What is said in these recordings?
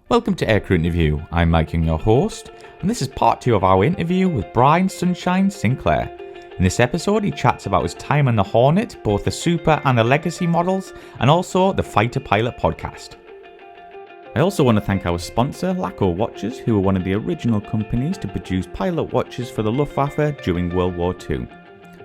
Welcome to Aircrew Interview. I'm Mike Young, your host, and this is part 2 of our interview with Brian Sunshine Sinclair. In this episode, he chats about his time on the Hornet, both the Super and the Legacy models, and also the Fighter Pilot podcast. I also want to thank our sponsor, Laco Watches, who were one of the original companies to produce pilot watches for the Luftwaffe during World War II.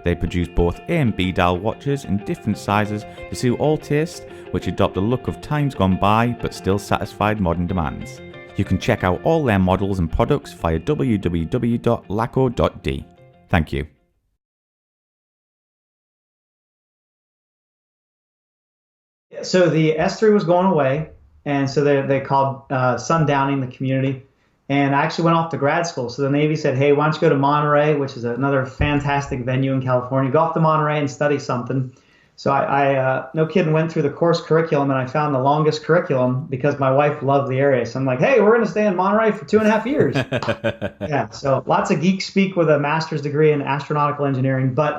They produce both A and B dial watches in different sizes to suit all tastes, which adopt the look of times gone by but still satisfied modern demands. You can check out all their models and products via www.laco.d. Thank you. So the S-3 was going away, and so they called sundowning the community. And I actually went off to grad school. So the Navy said, hey, why don't you go to Monterey, which is another fantastic venue in California. Go off to Monterey and study something. So I no kidding, went through the course curriculum, and I found the longest curriculum because my wife loved the area. So I'm like, hey, we're going to stay in Monterey for 2.5 years. Yeah, so lots of geek speak with a master's degree in astronautical engineering, but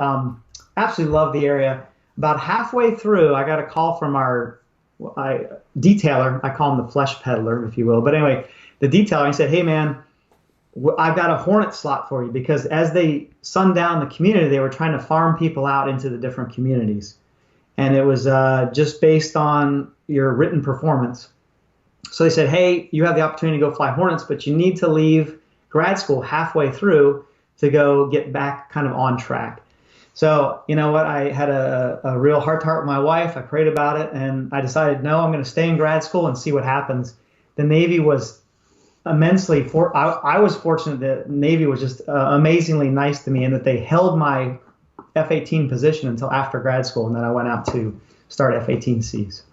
absolutely love the area. About halfway through, I got a call from our detailer. I call him the flesh peddler, if you will. But anyway, the detailer, he said, hey, man, I've got a Hornet slot for you, because as they sundown the community, they were trying to farm people out into the different communities. And it was just based on your written performance. So they said, hey, you have the opportunity to go fly Hornets, but you need to leave grad school halfway through to go get back kind of on track. So, you know what, I had a real heart-to-heart with my wife. I prayed about it, and I decided, no, I'm going to stay in grad school and see what happens. The Navy was immensely, I was fortunate that the Navy was just amazingly nice to me, and that they held my F-18 position until after grad school, and then I went out to start F-18Cs.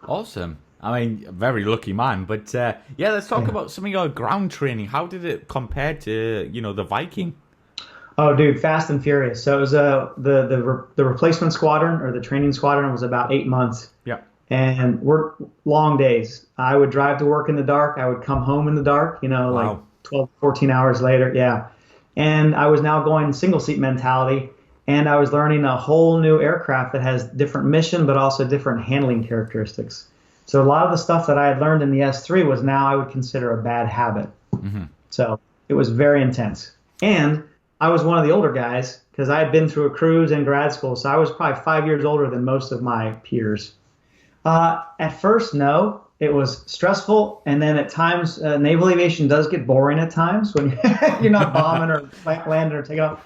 Awesome. I mean, very lucky man. But let's talk about some of your ground training. How did it compare to, the Viking? Oh, dude, fast and furious. So it was the replacement squadron, or the training squadron, was about 8 months. Yeah. And work long days. I would drive to work in the dark. I would come home in the dark, wow. Like 12, 14 hours later. Yeah. And I was now going single seat mentality, and I was learning a whole new aircraft that has different mission, but also different handling characteristics. So a lot of the stuff that I had learned in the S-3 was now I would consider a bad habit. Mm-hmm. So it was very intense. And I was one of the older guys because I had been through a cruise in grad school. So I was probably 5 years older than most of my peers. At first, no, it was stressful. And then at times, naval aviation does get boring at times when you're not bombing or landing or taking off.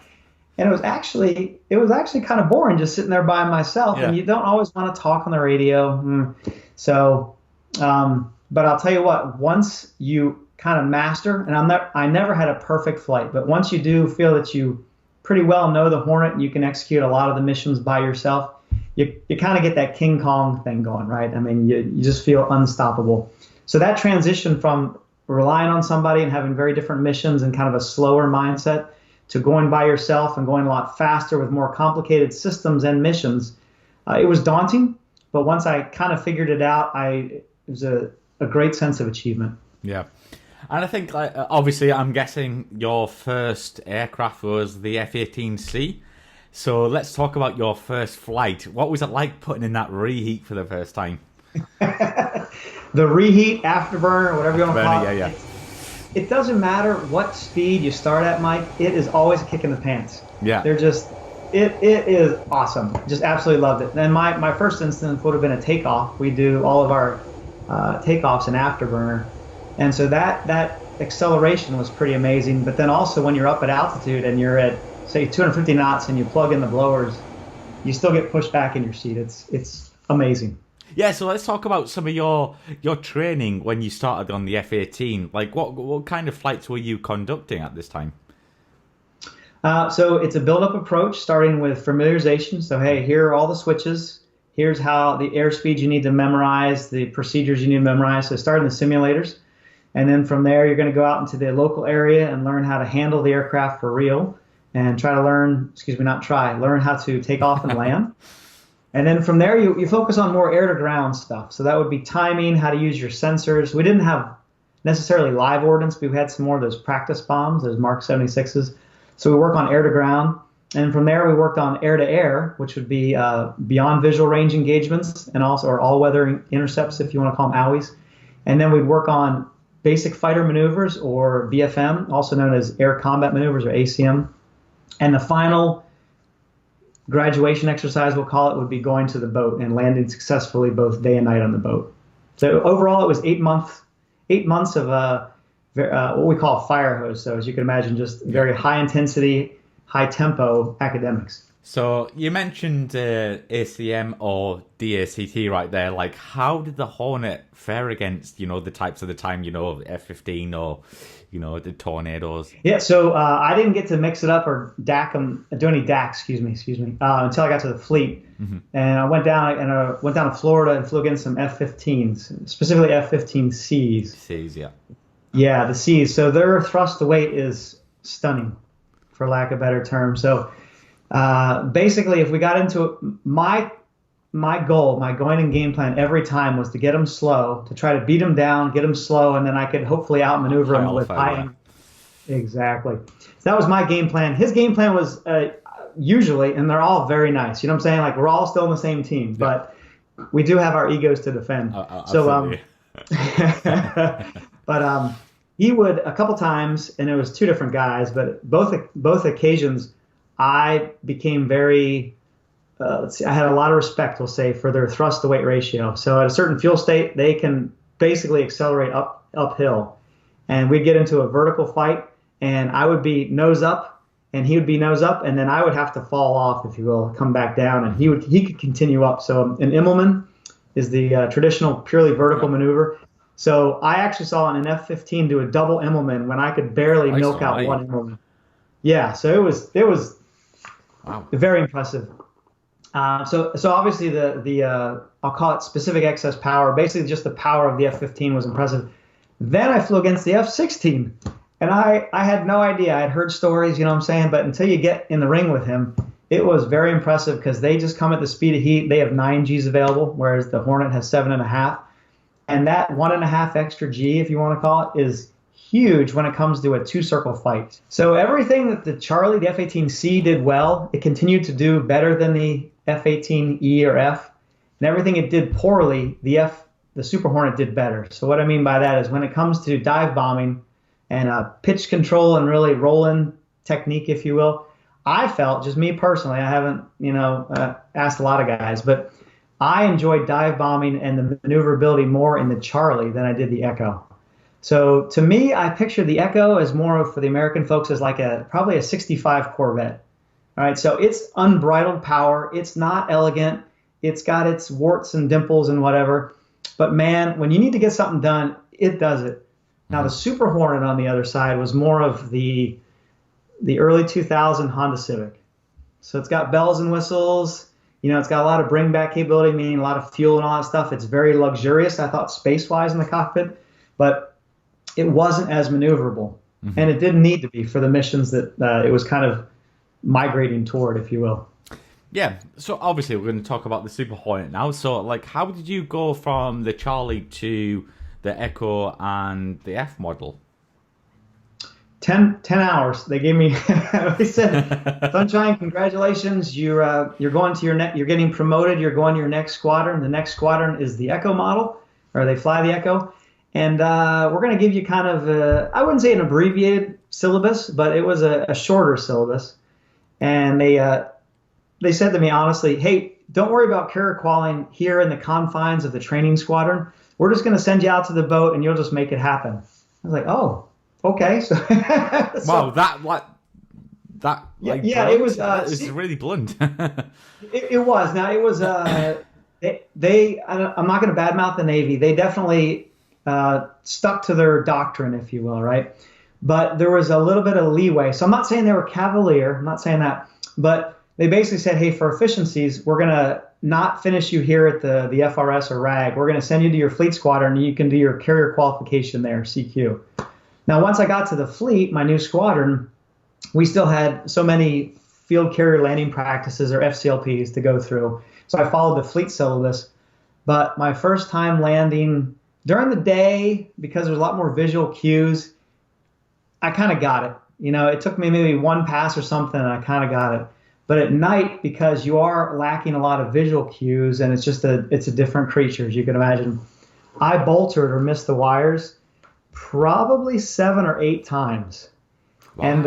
And it was actually kind of boring just sitting there by myself. Yeah. And you don't always want to talk on the radio. So, but I'll tell you what, once you kind of master, and I never had a perfect flight, but once you do feel that you pretty well know the Hornet and you can execute a lot of the missions by yourself, you kind of get that King Kong thing going, right? I mean, you just feel unstoppable. So that transition from relying on somebody and having very different missions and kind of a slower mindset to going by yourself and going a lot faster with more complicated systems and missions, it was daunting. But once I kind of figured it out, it was a great sense of achievement. Yeah. And I think, obviously, I'm guessing your first aircraft was the F-18C. So let's talk about your first flight. What was it like putting in that reheat for the first time? The reheat, afterburner, whatever you want to call it. Yeah. It doesn't matter what speed you start at, Mike. It is always a kick in the pants. Yeah. It is awesome. Just absolutely loved it. And my first instance would have been a takeoff. We do all of our takeoffs in afterburner. And so that acceleration was pretty amazing. But then also when you're up at altitude and you're at, say, 250 knots and you plug in the blowers, you still get pushed back in your seat. It's amazing. Yeah, so let's talk about some of your training when you started on the F-18. Like, what kind of flights were you conducting at this time? So it's a build-up approach, starting with familiarization. So, hey, here are all the switches. Here's how the airspeed you need to memorize, the procedures you need to memorize. So start in the simulators. And then from there, you're going to go out into the local area and learn how to handle the aircraft for real and learn how to take off and land. And then from there, you focus on more air-to-ground stuff. So that would be timing, how to use your sensors. We didn't have necessarily live ordnance, but we had some more of those practice bombs, those Mark 76s. So we work on air-to-ground. And from there, we worked on air-to-air, which would be beyond visual range engagements and also or all-weather intercepts, if you want to call them AWIs. And then we'd work on basic fighter maneuvers, or BFM, also known as air combat maneuvers, or ACM. And the final graduation exercise, we'll call it, would be going to the boat and landing successfully both day and night on the boat. So overall, it was 8 months of what we call fire hose. So as you can imagine, just very high intensity, high tempo academics. So you mentioned ACM or DACT right there. Like, how did the Hornet fare against, the types of the time, F-15 or, the Tornadoes? Yeah, so I didn't get to mix it up or do any DAC, excuse me, until I got to the fleet. Mm-hmm. And I went down to Florida and flew against some F-15s, specifically F-15Cs. Cs, yeah. Yeah, the Cs. So their thrust to weight is stunning, for lack of a better term. So basically, if we got into it, my goal, my going-in game plan every time was to get them slow, to try to beat them down, get them slow, and then I could hopefully outmaneuver them with high. Exactly. So that was my game plan. His game plan was usually, and they're all very nice. You know what I'm saying? Like, we're all still in the same team, but we do have our egos to defend. But he would, a couple times, and it was two different guys, but both occasions, I became very, I had a lot of respect, we'll say, for their thrust to weight ratio. So at a certain fuel state, they can basically accelerate uphill. And we'd get into a vertical fight, and I would be nose up, and he would be nose up, and then I would have to fall off, if you will, come back down, and he could continue up. So an Immelman is the traditional purely vertical maneuver. So I actually saw an F-15 do a double Immelman when I could barely milk out one Immelman. Yeah, so it was wow, very impressive. So obviously the I'll call it specific excess power. Basically, just the power of the F-15 was impressive. Then I flew against the F-16, and I had no idea. I had heard stories, you know what I'm saying, but until you get in the ring with him, it was very impressive because they just come at the speed of heat. They have 9 Gs available, whereas the Hornet has 7.5. And that 1.5 extra G, if you want to call it, is huge when it comes to a two-circle fight. So everything that the F-18C did well, it continued to do better than the F-18E or F. And everything it did poorly, the Super Hornet did better. So what I mean by that is when it comes to dive bombing and pitch control and really roll-in technique, if you will, I felt, just me personally, I haven't, asked a lot of guys, but I enjoyed dive bombing and the maneuverability more in the Charlie than I did the Echo. So to me, I picture the Echo as more of, for the American folks, as like probably a 65 Corvette. All right, so it's unbridled power. It's not elegant. It's got its warts and dimples and whatever. But man, when you need to get something done, it does it. Now the Super Hornet on the other side was more of the early 2000 Honda Civic. So it's got bells and whistles. It's got a lot of bring back capability, meaning a lot of fuel and all that stuff. It's very luxurious, I thought, space-wise in the cockpit, but it wasn't as maneuverable. Mm-hmm. And it didn't need to be for the missions that it was kind of migrating toward, if you will. Yeah, so obviously we're going to talk about the Super Hornet now. So, how did you go from the Charlie to the Echo and the F model? 10 hours. They gave me. They said, "Sunshine, congratulations! You're going to you're getting promoted. You're going to your next squadron. The next squadron is the Echo model, or they fly the Echo, and we're going to give you kind of I wouldn't say an abbreviated syllabus, but it was a shorter syllabus." And they said to me honestly, "Hey, don't worry about carrier qualing here in the confines of the training squadron. We're just going to send you out to the boat, and you'll just make it happen." I was like, "Oh." Okay, so wow, that yeah, it was. It's really blunt. it was. Now it was. They I'm not going to badmouth the Navy. They definitely stuck to their doctrine, if you will, right? But there was a little bit of leeway. So I'm not saying they were cavalier. I'm not saying that, but they basically said, "Hey, for efficiencies, we're going to not finish you here at the FRS or RAG. We're going to send you to your fleet squadron, and you can do your carrier qualification there, CQ." Now, once I got to the fleet, my new squadron, we still had so many field carrier landing practices, or FCLPs, to go through. So I followed the fleet syllabus. But my first time landing during the day, because there's a lot more visual cues, I kind of got it. It took me maybe one pass or something, and I kind of got it. But at night, because you are lacking a lot of visual cues, and it's a different creature, as you can imagine, I bolted or missed the wires. Probably 7 or 8 times. Wow. And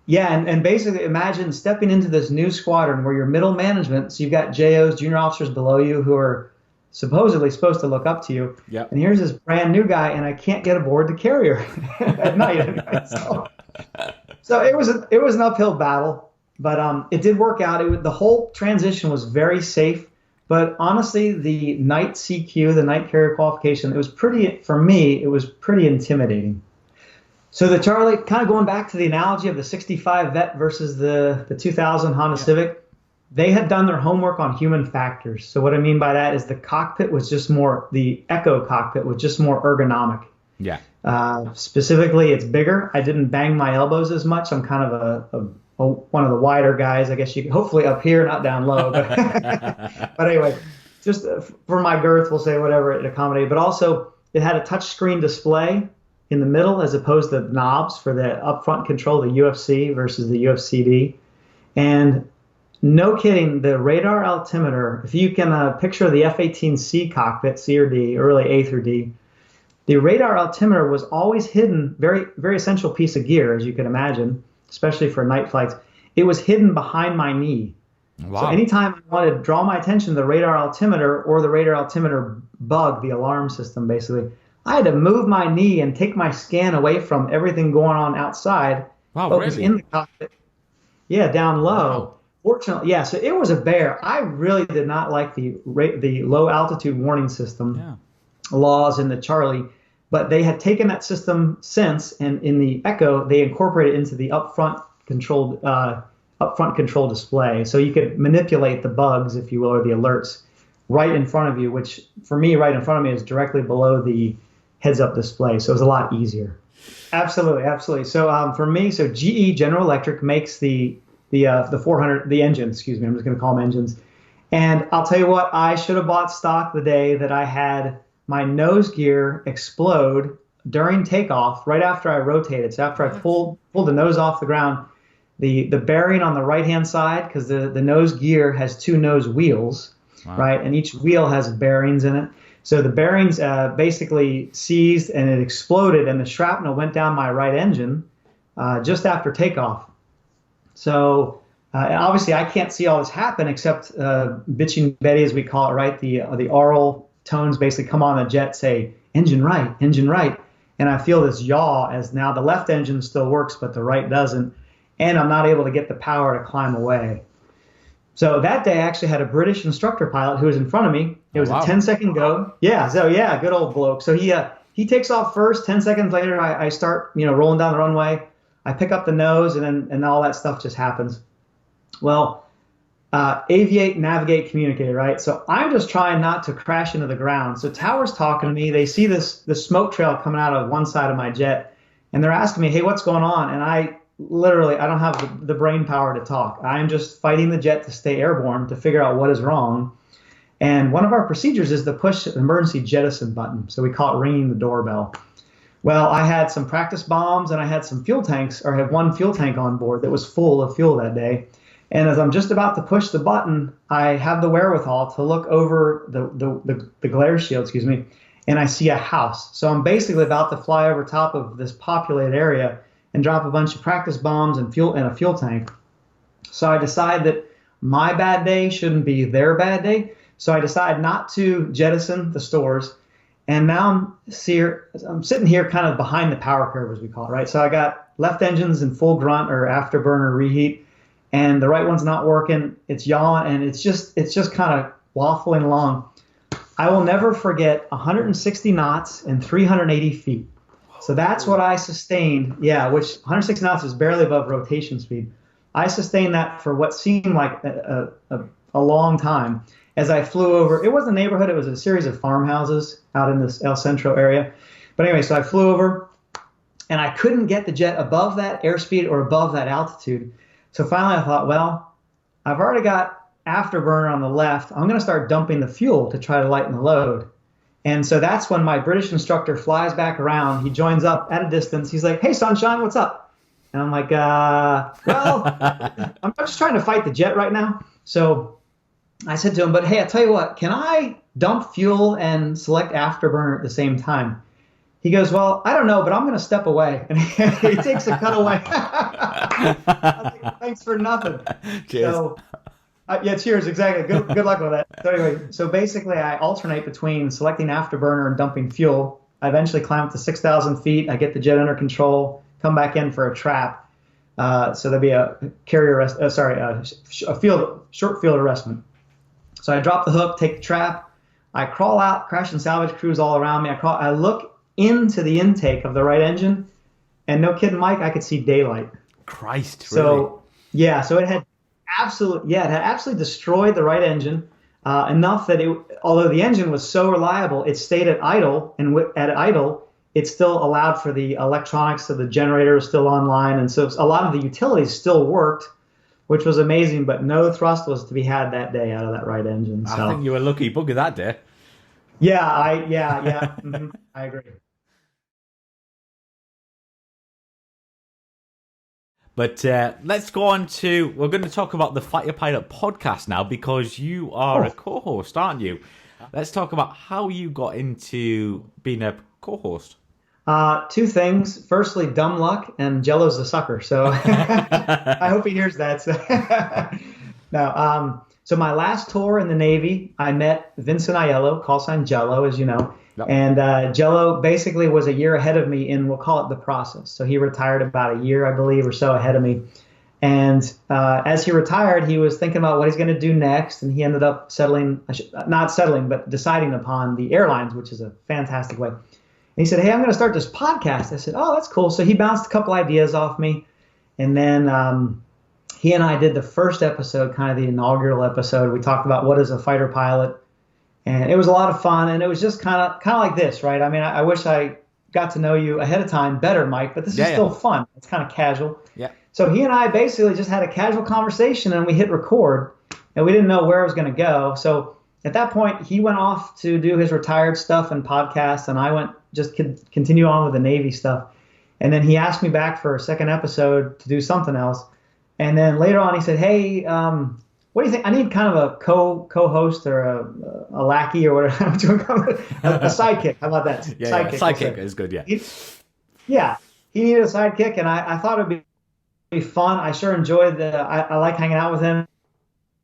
yeah, and basically imagine stepping into this new squadron where you're middle management, so you've got JOs, junior officers below you who are supposedly supposed to look up to you. Yep. And here's this brand new guy, and I can't get aboard the carrier at night anyway. So it was an uphill battle, but it did work out. The whole transition was very safe. But honestly, the night CQ, the night carrier qualification, for me, it was pretty intimidating. So the Charlie, kind of going back to the analogy of the 65 Vet versus the 2000 Honda Civic, they had done their homework on human factors. So what I mean by that is the Echo cockpit was just more ergonomic. Yeah. Specifically, it's bigger. I didn't bang my elbows as much. I'm kind of one of the wider guys, I guess you can, hopefully up here, not down low. But, but anyway, just for my girth, we'll say whatever it accommodated. But also, it had a touchscreen display in the middle as opposed to knobs for the upfront control, the UFC versus the UFCD. And no kidding, the radar altimeter, if you can picture the F-18C cockpit, C or D, early A through D, the radar altimeter was always hidden, very, very essential piece of gear, as you can imagine, especially for night flights. It was hidden behind my knee. Wow. So anytime I wanted to draw my attention to the radar altimeter or the radar altimeter bug, the alarm system basically, I had to move my knee and take my scan away from everything going on outside. Wow, focus really? in the cockpit. Yeah, down low. Wow. Fortunately, yeah, so it was a bear. I really did not like the low altitude warning system laws in the Charlie, but they had taken that system since, and in the Echo, they incorporated it into the upfront control display. So you could manipulate the bugs, if you will, or the alerts right in front of you, which for me, right in front of me is directly below the heads-up display. So it was a lot easier. Absolutely, absolutely. So for me, so GE, General Electric, makes the 400, the engine, excuse me, I'm just going to call them engines. And I'll tell you what, I should have bought stock the day that I had my nose gear explode during takeoff, right after I rotated. So after I pulled the nose off the ground, the bearing on the right-hand side, because the nose gear has 2 nose wheels, right? And each wheel has bearings in it. So the bearings basically seized and it exploded, and the shrapnel went down my right engine just after takeoff. So obviously I can't see all this happen except bitching Betty, as we call it, right? The aural tones basically come on the jet, say, engine right, engine right. And I feel this yaw as now the left engine still works, but the right doesn't. And I'm not able to get the power to climb away. So that day I actually had a British instructor pilot who was in front of me. It was a 10-second go. Yeah, so yeah, good old bloke. So he takes off first. 10 seconds later, I start rolling down the runway. I pick up the nose, and all that stuff just happens. Well, aviate, navigate, communicate, right? So I'm just trying not to crash into the ground. So tower's talking to me. They see this smoke trail coming out of one side of my jet, and they're asking me, hey, what's going on? And I don't have the brain power to talk. I'm just fighting the jet to stay airborne to figure out what is wrong. And one of our procedures is to push an emergency jettison button. So we call it ringing the doorbell. Well, I had some practice bombs and I had some fuel tanks, or I had one fuel tank on board that was full of fuel that day. And as I'm just about to push the button, I have the wherewithal to look over the glare shield, and I see a house. So I'm basically about to fly over top of this populated area and drop a bunch of practice bombs and fuel in a fuel tank. So I decide that my bad day shouldn't be their bad day. So I decide not to jettison the stores. And now I'm sitting here kind of behind the power curve, as we call it, right? So I got left engines in full grunt or afterburner reheat, and the right one's not working. It's yawing, and it's just kind of waffling along. I will never forget 160 knots and 380 feet. So that's what I sustained. Yeah, which 160 knots is barely above rotation speed. I sustained that for what seemed like a long time as I flew over. It wasn't a neighborhood. It was a series of farmhouses out in this El Centro area. But anyway, so I flew over, and I couldn't get the jet above that airspeed or above that altitude. So finally I thought, well, I've already got afterburner on the left. I'm going to start dumping the fuel to try to lighten the load. And so that's when my British instructor flies back around. He joins up at a distance. He's like, hey, Sunshine, what's up? And I'm like, well, I'm just trying to fight the jet right now. So I said to him, but hey, I'll tell you what, can I dump fuel and select afterburner at the same time? He goes, well, I don't know, but I'm going to step away. And he takes a cutaway. I was like, thanks for nothing. Cheers. So, yeah, cheers. Exactly. Good luck with that. So anyway, so basically I alternate between selecting afterburner and dumping fuel. I eventually climb up to 6,000 feet. I get the jet under control, come back in for a trap. So there'll be a short field arrestment. So I drop the hook, take the trap. I crawl out, crash and salvage crews all around me. I look into the intake of the right engine, and no kidding, Mike, I could see daylight. Christ, really? So yeah, so it had absolutely destroyed the right engine enough that although the engine was so reliable, it stayed at idle, and at idle, it still allowed for the electronics of the generator still online, and so a lot of the utilities still worked, which was amazing. But no thrust was to be had that day out of that right engine. So. I think you were lucky bugger that day. Yeah, I agree. But let's go on to, we're going to talk about the Fighter Pilot podcast now, because you are a co-host, aren't you? Let's talk about how you got into being a co-host. Two things. Firstly, dumb luck, and Jello's a sucker. So I hope he hears that. So my last tour in the Navy, I met Vincent Aiello, call sign Jello, as you know. Yep. And Jello basically was a year ahead of me in, we'll call it the process. So he retired about a year, I believe, or so ahead of me. And as he retired, he was thinking about what he's going to do next. And he ended up deciding upon the airlines, which is a fantastic way. And he said, hey, I'm going to start this podcast. I said, oh, that's cool. So he bounced a couple ideas off me. And then he and I did the first episode, kind of the inaugural episode. We talked about what is a fighter pilot. And it was a lot of fun. And it was just kind of like this, right? I mean, I wish I got to know you ahead of time better, Mike, but this is still fun. It's kind of casual. Yeah. So he and I basically just had a casual conversation, and we hit record, and we didn't know where it was going to go. So at that point, he went off to do his retired stuff and podcasts, and I went just continue on with the Navy stuff. And then he asked me back for a second episode to do something else. And then later on, he said, hey, what do you think? I need kind of a co-host or a lackey or whatever. a sidekick. How about that? Yeah, sidekick is good, yeah. He needed a sidekick, and I thought it would be fun. I sure enjoyed I like hanging out with him,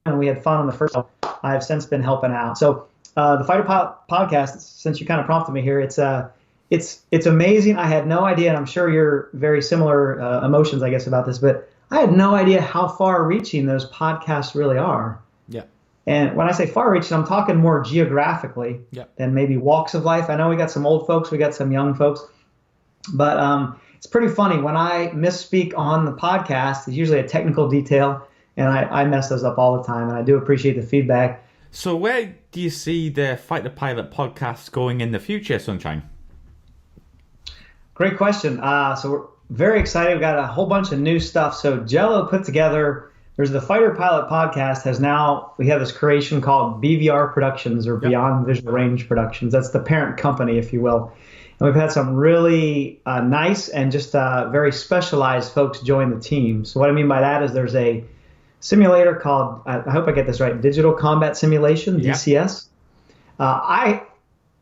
and we had fun on the first one. I have since been helping out. So the Fighter Pilot podcast, since you kind of prompted me here, it's amazing. I had no idea, and I'm sure you're very similar emotions, I guess, about this, but I had no idea how far-reaching those podcasts really are. Yeah. And when I say far-reaching, I'm talking more geographically than maybe walks of life. I know we got some old folks, we got some young folks, but it's pretty funny. When I misspeak on the podcast, it's usually a technical detail, and I mess those up all the time, and I do appreciate the feedback. So where do you see the Fighter Pilot podcast going in the future, Sunshine? Great question. So we're very excited. We've got a whole bunch of new stuff. So Jello put together, there's the Fighter Pilot podcast we have this creation called BVR Productions, or Beyond Visual Range Productions. That's the parent company, if you will. And we've had some really nice and just very specialized folks join the team. So what I mean by that is there's a simulator called, I hope I get this right, Digital Combat Simulation, DCS.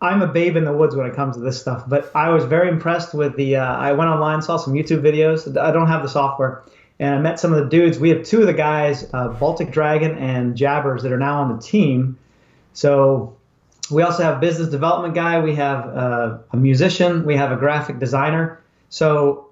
I'm a babe in the woods when it comes to this stuff, but I was very impressed with I went online, saw some YouTube videos. I don't have the software, and I met some of the dudes. We have two of the guys, Baltic Dragon and Jabbers, that are now on the team. So we also have a business development guy. We have a musician. We have a graphic designer. So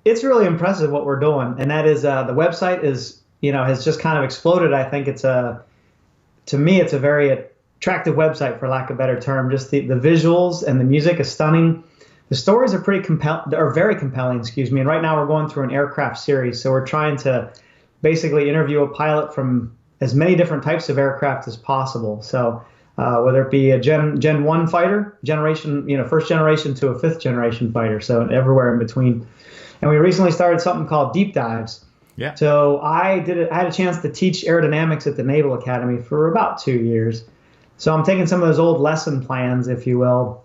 it's really impressive what we're doing, and that is the website is, has just kind of exploded. I think to me, it's a very attractive website, for lack of a better term. Just the visuals and the music is stunning. The stories are very compelling, and right now we're going through an aircraft series, so we're trying to basically interview a pilot from as many different types of aircraft as possible. So whether it be a Gen 1 fighter, first generation to a fifth generation fighter, so everywhere in between. And we recently started something called Deep Dives. Yeah. So I had a chance to teach aerodynamics at the Naval Academy for about 2 years. So I'm taking some of those old lesson plans, if you will,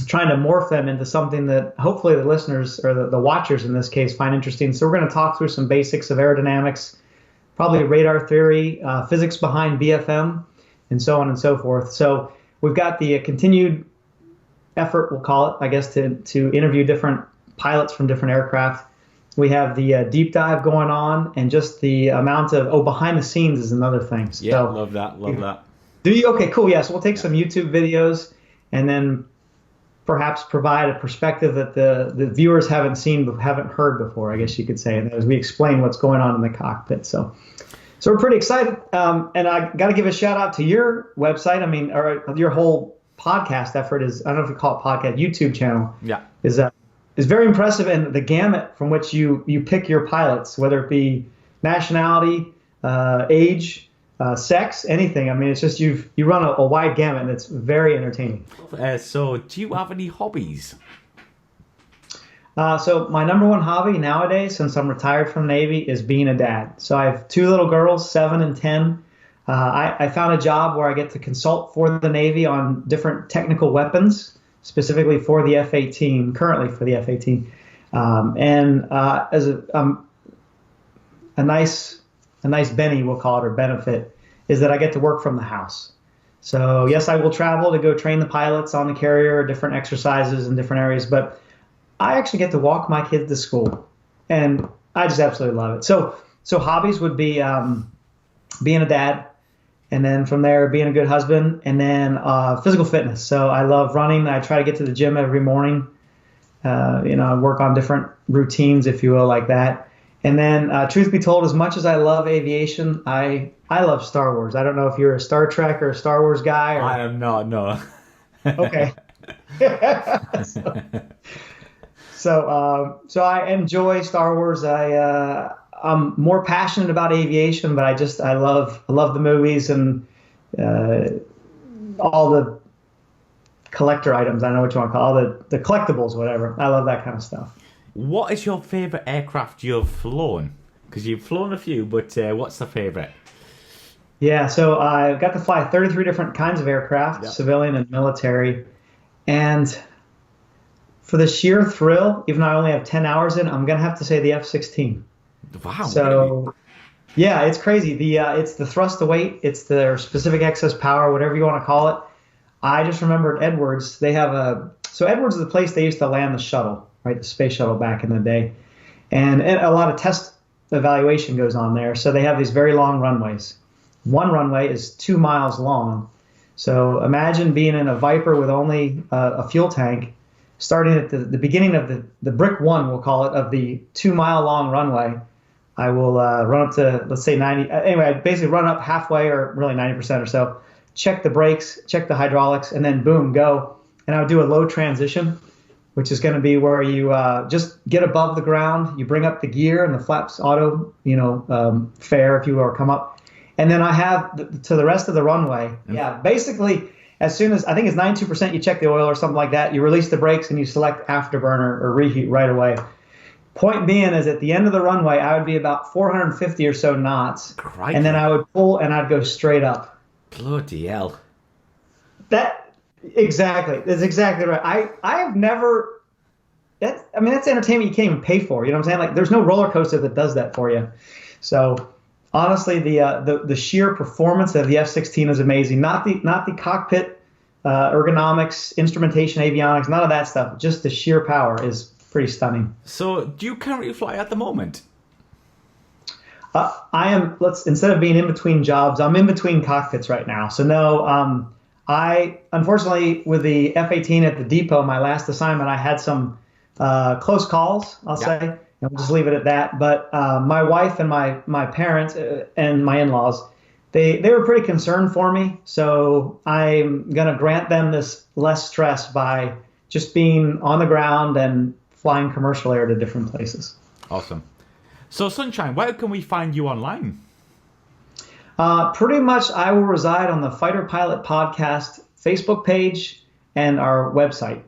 trying to morph them into something that hopefully the listeners, or the watchers in this case, find interesting. So we're going to talk through some basics of aerodynamics, probably radar theory, physics behind BFM, and so on and so forth. So we've got the continued effort, we'll call it, I guess, to interview different pilots from different aircraft. We have the deep dive going on, and just the amount of behind the scenes is another thing. Yeah, so, love that. Do you? Okay, cool. Yeah, so we'll take some YouTube videos and then perhaps provide a perspective that the viewers haven't heard before, I guess you could say, and as we explain what's going on in the cockpit. So we're pretty excited, and I got to give a shout out to your website. I mean, or your whole podcast effort I don't know if you call it podcast, YouTube channel. Yeah, is very impressive, and the gamut from which you pick your pilots, whether it be nationality, age, sex, anything. I mean, it's just you run a wide gamut, and it's very entertaining. So do you have any hobbies? So my number one hobby nowadays, since I'm retired from the Navy, is being a dad. So I have 2 little girls, 7 and 10. I found a job where I get to consult for the Navy on different technical weapons, specifically for the F-18, currently for the F-18. As a nice Benny, we'll call it, or benefit, is that I get to work from the house. So yes, I will travel to go train the pilots on the carrier, different exercises in different areas, but I actually get to walk my kids to school, and I just absolutely love it. So hobbies would be being a dad, and then from there being a good husband, and then physical fitness. So I love running. I try to get to the gym every morning. I work on different routines, if you will, like that. And then, truth be told, as much as I love aviation, I love Star Wars. I don't know if you're a Star Trek or a Star Wars guy. Or... I am not, no. Okay. So I enjoy Star Wars. I'm more passionate about aviation, but I love the movies and all the collector items. I don't know what you want to call it, all the collectibles, whatever. I love that kind of stuff. What is your favorite aircraft you've flown? Because you've flown a few, but what's the favorite? Yeah, so I got to fly 33 different kinds of aircraft, yep. Civilian and military, and for the sheer thrill, even though I only have 10 hours in, I'm going to have to say the F-16. Wow. So, really? Yeah, it's crazy. It's the thrust to weight. It's their specific excess power, whatever you want to call it. I just remembered Edwards. They have so Edwards is the place they used to land the shuttle, right? The space shuttle back in the day. And a lot of test evaluation goes on there. So they have these very long runways. One runway is 2 miles long. So imagine being in a Viper with only a fuel tank, starting at the beginning of the brick one, we'll call it, of the 2 mile long runway. I will run up to, let's say 90. Anyway, I basically run up halfway, or really 90% or so, check the brakes, check the hydraulics, and then boom, go. And I would do a low transition, which is going to be where you just get above the ground. You bring up the gear and the flaps auto, fare, if you will, or come up. And then I have to the rest of the runway. Yeah, basically, as soon as, I think it's 92%, you check the oil or something like that, you release the brakes and you select afterburner or reheat right away. Point being is at the end of the runway, I would be about 450 or so knots. Crikey. And then I would pull and I'd go straight up. Bloody hell. Exactly. That's exactly right. I have never, that's entertainment you can't even pay for. You know what I'm saying? Like, there's no roller coaster that does that for you. So honestly, the sheer performance of the F-16 is amazing. Not the cockpit, ergonomics, instrumentation, avionics, none of that stuff. Just the sheer power is pretty stunning. So, do you currently fly at the moment? I am. Instead of being in between jobs, I'm in between cockpits right now. So no, I unfortunately with the F-18 at the depot, my last assignment, I had some close calls. I'll say. And we'll just leave it at that. But my wife and my parents and my in-laws, they were pretty concerned for me. So I'm going to grant them this less stress by just being on the ground and flying commercial air to different places. Awesome. So Sunshine, where can we find you online? Pretty much I will reside on the Fighter Pilot Podcast Facebook page and our website.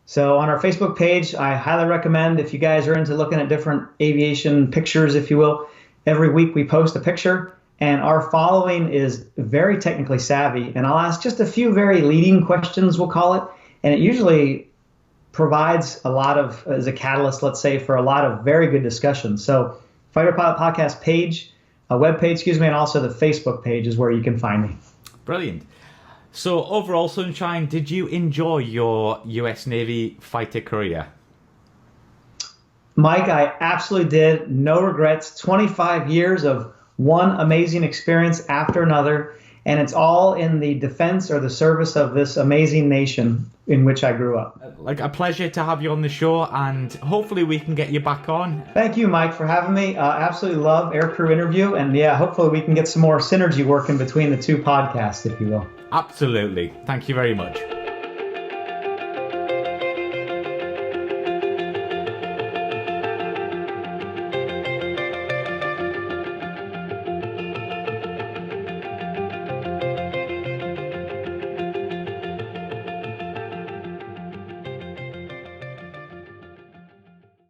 So on our Facebook page, I highly recommend, if you guys are into looking at different aviation pictures, if you will, every week we post a picture, and our following is very technically savvy, and I'll ask just a few very leading questions, we'll call it, and it usually provides a lot of, as a catalyst, let's say, for a lot of very good discussions. So Fighter Pilot Podcast page, a web page, and also the Facebook page is where you can find me. Brilliant. So overall, Sunshine, did you enjoy your US Navy fighter career? Mike, I absolutely did. No regrets. 25 years of one amazing experience after another, and it's all in the defense or the service of this amazing nation in which I grew up. Like a pleasure to have you on the show, and hopefully we can get you back on. Thank you, Mike, for having me. Absolutely love Aircrew interview, and yeah, hopefully we can get some more synergy working between the two podcasts, if you will. Absolutely. Thank you very much.